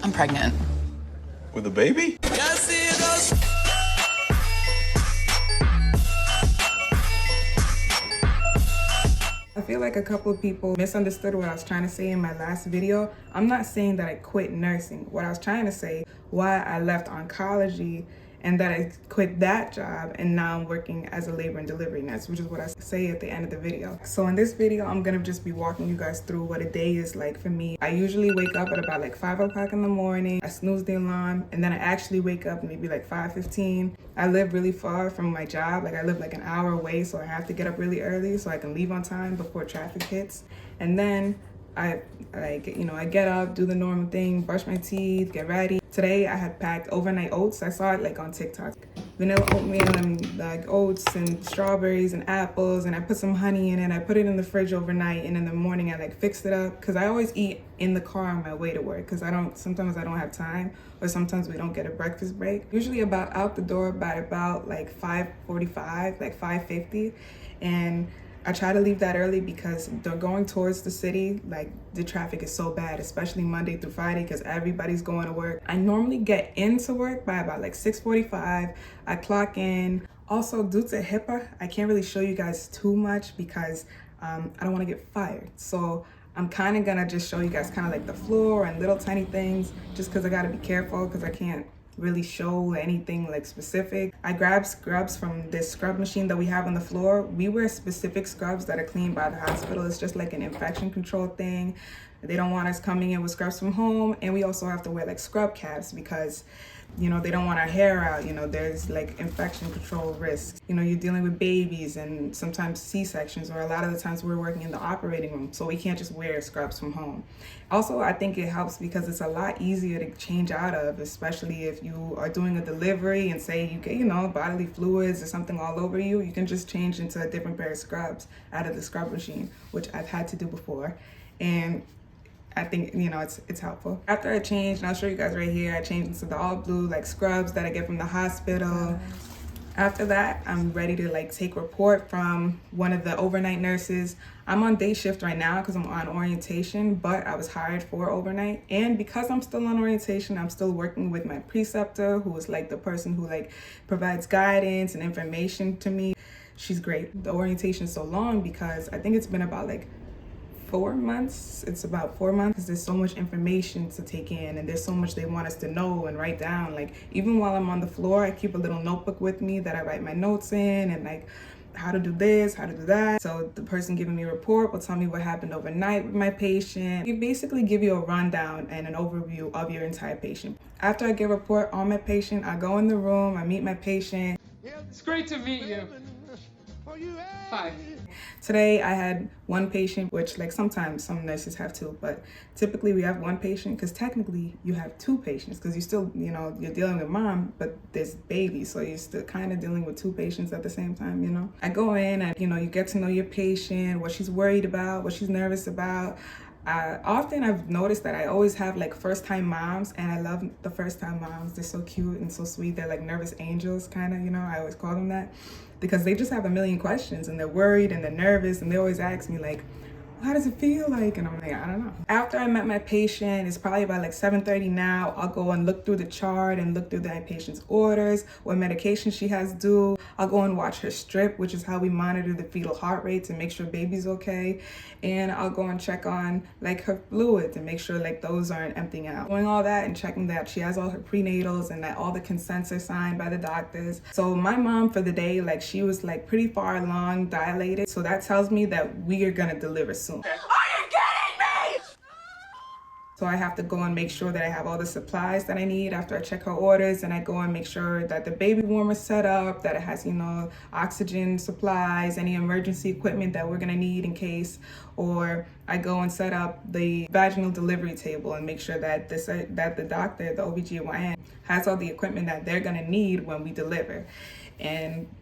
I'm pregnant. With a baby? I feel like a couple of people misunderstood what I was trying to say in my last video. I'm not saying that I quit nursing. What I was trying to say, why I left oncology and that I quit that job and now I'm working as a labor and delivery nurse, which is what I say at the end of the video. So in this video, I'm gonna just be walking you guys through what a day is like for me. I usually wake up at about like 5 o'clock in the morning. I snooze the alarm and then I actually wake up maybe like 5:15. I live really far from my job. Like I live like an hour away, so I have to get up really early so I can leave on time before traffic hits. And then I get up, do the normal thing, brush my teeth, get ready. Today I had packed overnight oats. I saw it like on TikTok. Vanilla oatmeal and like oats and strawberries and apples, and I put some honey in it. I put it in the fridge overnight, and in the morning I like fixed it up because I always eat in the car on my way to work because sometimes I don't have time, or sometimes we don't get a breakfast break. Usually out the door by about like 5:45, like 5:50, and I try to leave that early because they're going towards the city. Like the traffic is so bad, especially Monday through Friday because everybody's going to work. I normally get into work by about like 6:45. I clock in. Also, due to HIPAA, I can't really show you guys too much because I don't want to get fired. So I'm kind of gonna just show you guys kind of like the floor and little tiny things just because I gotta be careful because I can't really show anything like specific. I grab scrubs from this scrub machine that we have on the floor. We wear specific scrubs that are cleaned by the hospital. It's just like an infection control thing. They don't want us coming in with scrubs from home, and we also have to wear like scrub caps because they don't want our hair out. There's like infection control risks. You're dealing with babies and sometimes C-sections, or a lot of the times we're working in the operating room, so we can't just wear scrubs from home. Also, I think it helps because it's a lot easier to change out of, especially if you are doing a delivery and say you get, bodily fluids or something all over you. You can just change into a different pair of scrubs out of the scrub machine, which I've had to do before. And I think, it's helpful. After I changed, and I'll show you guys right here, I changed into the all blue like scrubs that I get from the hospital. After that, I'm ready to like take report from one of the overnight nurses. I'm on day shift right now because I'm on orientation, but I was hired for overnight. And because I'm still on orientation, I'm still working with my preceptor, who is like the person who like provides guidance and information to me. She's great. The orientation is so long because I think it's been about like 4 months. It's about 4 months because there's so much information to take in and there's so much they want us to know and write down. Like even while I'm on the floor, I keep a little notebook with me that I write my notes in and like how to do this, how to do that. So the person giving me a report will tell me what happened overnight with my patient. It basically give you a rundown and an overview of your entire patient. After I get a report on my patient, I go in the room, I meet my patient. It's great to meet you. Hi. Today I had one patient, which like sometimes some nurses have two, but typically we have one patient because technically you have two patients because you still, you're dealing with mom, but there's baby, so you're still kind of dealing with two patients at the same time, I go in and, you get to know your patient, what she's worried about, what she's nervous about. Often I've noticed that I always have like first-time moms, and I love the first-time moms. They're so cute and so sweet. They're like nervous angels kind of, I always call them that because they just have a million questions and they're worried and they're nervous and they always ask me like, how does it feel like? And I'm like, I don't know. After I met my patient, it's probably about like 7:30 now. I'll go and look through the chart and look through that patient's orders, what medication she has due. I'll go and watch her strip, which is how we monitor the fetal heart rate to make sure baby's okay. And I'll go and check on like her fluids and make sure like those aren't emptying out. Doing all that and checking that she has all her prenatals and that all the consents are signed by the doctors. So my mom for the day, like she was like pretty far along, dilated. So that tells me that we are gonna deliver soon. Are you kidding me? So I have to go and make sure that I have all the supplies that I need after I check her orders, and I go and make sure that the baby warmer's set up, that it has, oxygen supplies, any emergency equipment that we're gonna need in case, or I go and set up the vaginal delivery table and make sure that the doctor, the OBGYN, has all the equipment that they're gonna need when we deliver.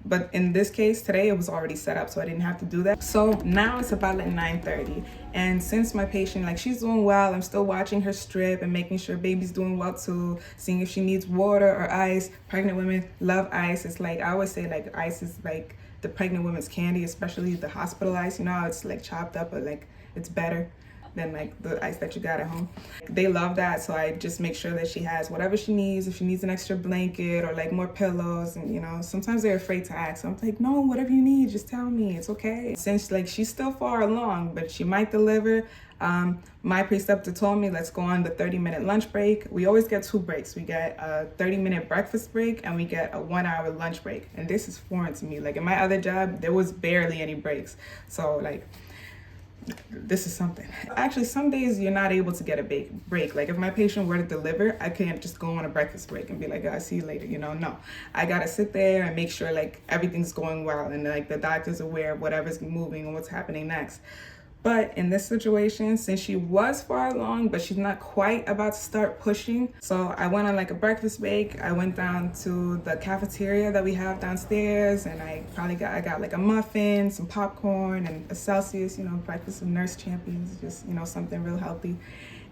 But in this case today it was already set up, so I didn't have to do that. So now it's about like 9:30, and since my patient, like she's doing well, I'm still watching her strip and making sure baby's doing well too, seeing if she needs water or ice. Pregnant women love ice. It's like I always say, like ice is like the pregnant women's candy, especially the hospital ice. How it's like chopped up, but like it's better. than like the ice that you got at home. They love that, so I just make sure that she has whatever she needs. If she needs an extra blanket or like more pillows, and you know, sometimes they're afraid to ask. So I'm like, no, whatever you need, just tell me, it's okay. Since like she's still far along, but she might deliver, my preceptor told me, let's go on the 30-minute lunch break. We always get 2 breaks. We get a 30-minute breakfast break and we get a 1-hour lunch break. And this is foreign to me. Like in my other job, there was barely any breaks. So like, this is something. Actually, some days you're not able to get a break. Like if my patient were to deliver, I can't just go on a breakfast break and be like, I'll see you later, you know, no. I gotta sit there and make sure like everything's going well and like the doctor's aware of whatever's moving and what's happening next. But in this situation, since she was far along, but she's not quite about to start pushing, so I went on like a breakfast break. I went down to the cafeteria that we have downstairs, and I got like a muffin, some popcorn, and a Celsius, you know, breakfast of nurse champions, just, you know, something real healthy.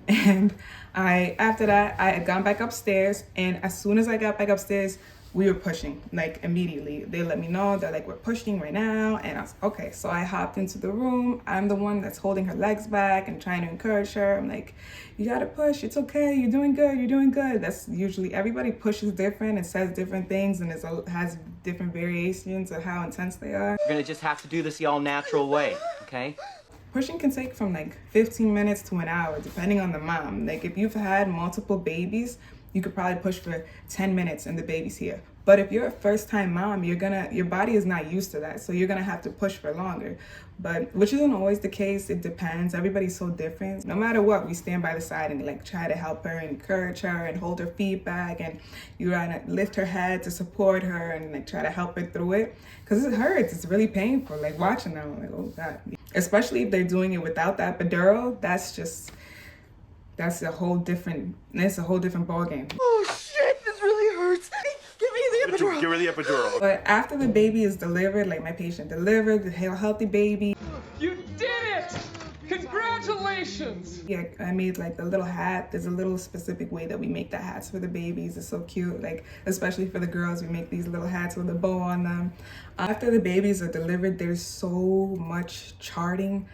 And after that, I had gone back upstairs, and as soon as I got back upstairs, we were pushing, like immediately. They let me know that like we're pushing right now, and I was okay. So I hopped into the room. I'm the one that's holding her legs back and trying to encourage her. I'm like, you gotta push, it's okay, you're doing good, you're doing good. That's usually, everybody pushes different and says different things, and has different variations of how intense they are. You're gonna just have to do this the all natural way, okay? Pushing can take from like 15 minutes to an hour, depending on the mom. Like if you've had multiple babies, you could probably push for 10 minutes and the baby's here. But if you're a first-time mom, your body is not used to that, so you're gonna have to push for longer. But which isn't always the case. It depends. Everybody's so different. No matter what, we stand by the side and like try to help her, encourage her, and hold her feet back, and you try to lift her head to support her and like try to help her through it, because it hurts. It's really painful. Like watching them, like, oh God. Especially if they're doing it without that epidural, that's a whole different ball game. Oh shit, this really hurts. Give me the epidural. Give her the epidural. But after the baby is delivered, like my patient delivered, the healthy baby. You did it! Congratulations! Yeah, I made like the little hat. There's a little specific way that we make the hats for the babies. It's so cute. Like, especially for the girls, we make these little hats with a bow on them. After the babies are delivered, there's so much charting.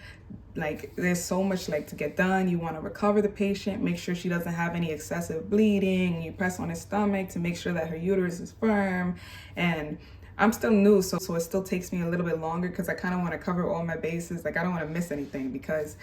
Like there's so much like to get done. You want to recover the patient, make sure she doesn't have any excessive bleeding. You press on her stomach to make sure that her uterus is firm. And I'm still new, so it still takes me a little bit longer because I kind of want to cover all my bases. Like I don't want to miss anything because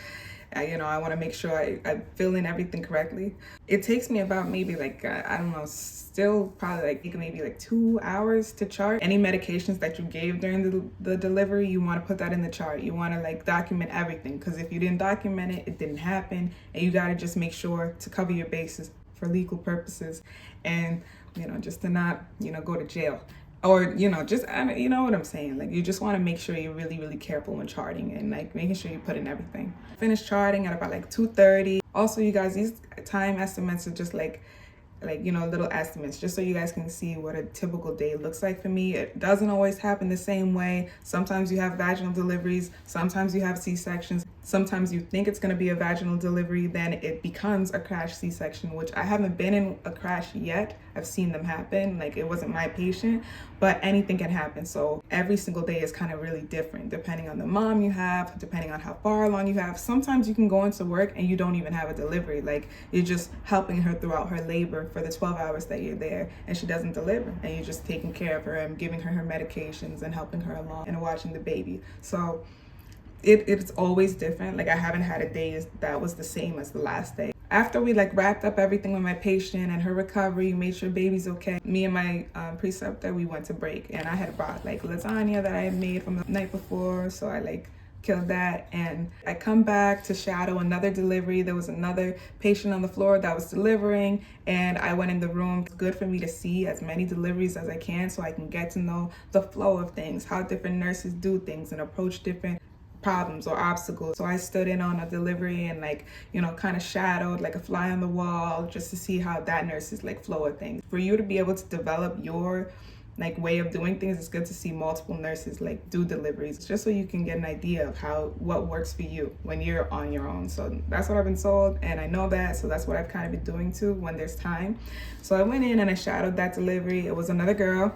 you know, I want to make sure I fill in everything correctly. It takes me about maybe like, I don't know, still probably like maybe like 2 hours to chart. Any medications that you gave during the delivery, you want to put that in the chart. You want to like document everything, because if you didn't document it, it didn't happen. And you got to just make sure to cover your bases for legal purposes, and, you know, just to not, you know, go to jail. Or, you know, just, you know what I'm saying? Like, you just want to make sure you're really, really careful when charting and, like, making sure you put in everything. Finished charting at about, like, 2:30. Also, you guys, these time estimates are just, like, you know, little estimates, just so you guys can see what a typical day looks like for me. It doesn't always happen the same way. Sometimes you have vaginal deliveries. Sometimes you have C-sections. Sometimes you think it's going to be a vaginal delivery, then it becomes a crash C-section, which I haven't been in a crash yet. I've seen them happen. Like, it wasn't my patient, but anything can happen. So every single day is kind of really different, depending on the mom you have, depending on how far along you have. Sometimes you can go into work and you don't even have a delivery. Like, you're just helping her throughout her labor for the 12 hours that you're there, and she doesn't deliver, and you're just taking care of her and giving her medications and helping her along and watching the baby. So it's always different. Like, I haven't had a day that was the same as the last day. After we like wrapped up everything with my patient and her recovery, made sure baby's okay, me and my preceptor, we went to break, and I had brought like lasagna that I had made from the night before, so I like killed that. And I come back to shadow another delivery. There was another patient on the floor that was delivering, and I went in the room. It's good for me to see as many deliveries as I can so I can get to know the flow of things, how different nurses do things and approach different problems or obstacles. So I stood in on a delivery and, like, you know, kind of shadowed like a fly on the wall just to see how that nurse's like flow of things. For you to be able to develop your like way of doing things, it's good to see multiple nurses like do deliveries, just so you can get an idea of what works for you when you're on your own. So that's what I've been told, and I know that, so that's what I've kind of been doing too when there's time. So I went in and I shadowed that delivery. It was another girl.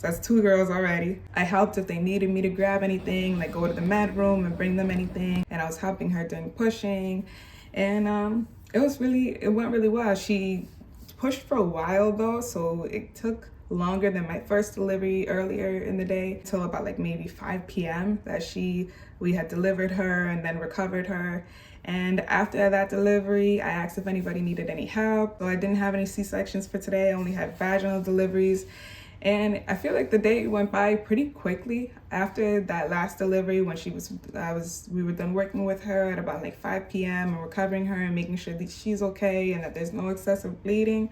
So that's 2 girls already. I helped if they needed me to grab anything, like go to the med room and bring them anything. And I was helping her during pushing. And it went really well. She pushed for a while though, so it took longer than my first delivery earlier in the day, till about like maybe 5 p.m. that we had delivered her and then recovered her. And after that delivery, I asked if anybody needed any help. So I didn't have any C-sections for today. I only had vaginal deliveries. And I feel like the day went by pretty quickly after that last delivery, when we were done working with her at about like 5 p.m. and recovering her and making sure that she's okay and that there's no excessive bleeding.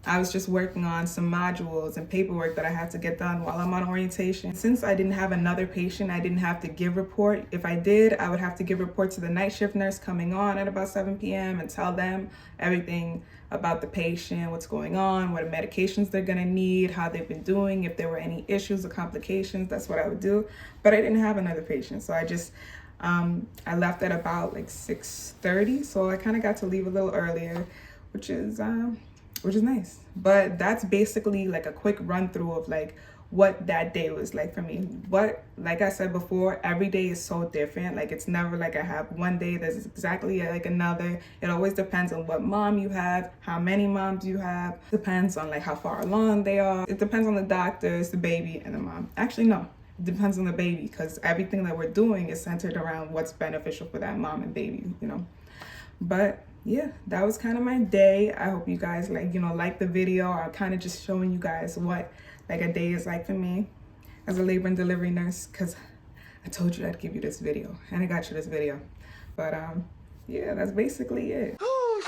I was just working on some modules and paperwork that I had to get done while I'm on orientation. Since I didn't have another patient, I didn't have to give report. If I did, I would have to give report to the night shift nurse coming on at about 7 p.m. and tell them everything about the patient, what's going on, what medications they're gonna need, how they've been doing, if there were any issues or complications. That's what I would do. But I didn't have another patient, so I left at about like 6:30, so I kind of got to leave a little earlier, which is nice. But that's basically like a quick run through of like what that day was like for me. Like I said before, every day is so different. Like it's never like I have one day that's exactly like another. It always depends on what mom you have, how many moms you have, depends on like how far along they are. It depends on the doctors, the baby, and the mom. Actually, no, it depends on the baby, because everything that we're doing is centered around what's beneficial for that mom and baby, you know. But yeah, that was kind of my day. I hope you guys like the video. I'm kind of just showing you guys what like a day is like for me as a labor and delivery nurse, because I told you I'd give you this video and I got you this video. But yeah, that's basically it. Oh,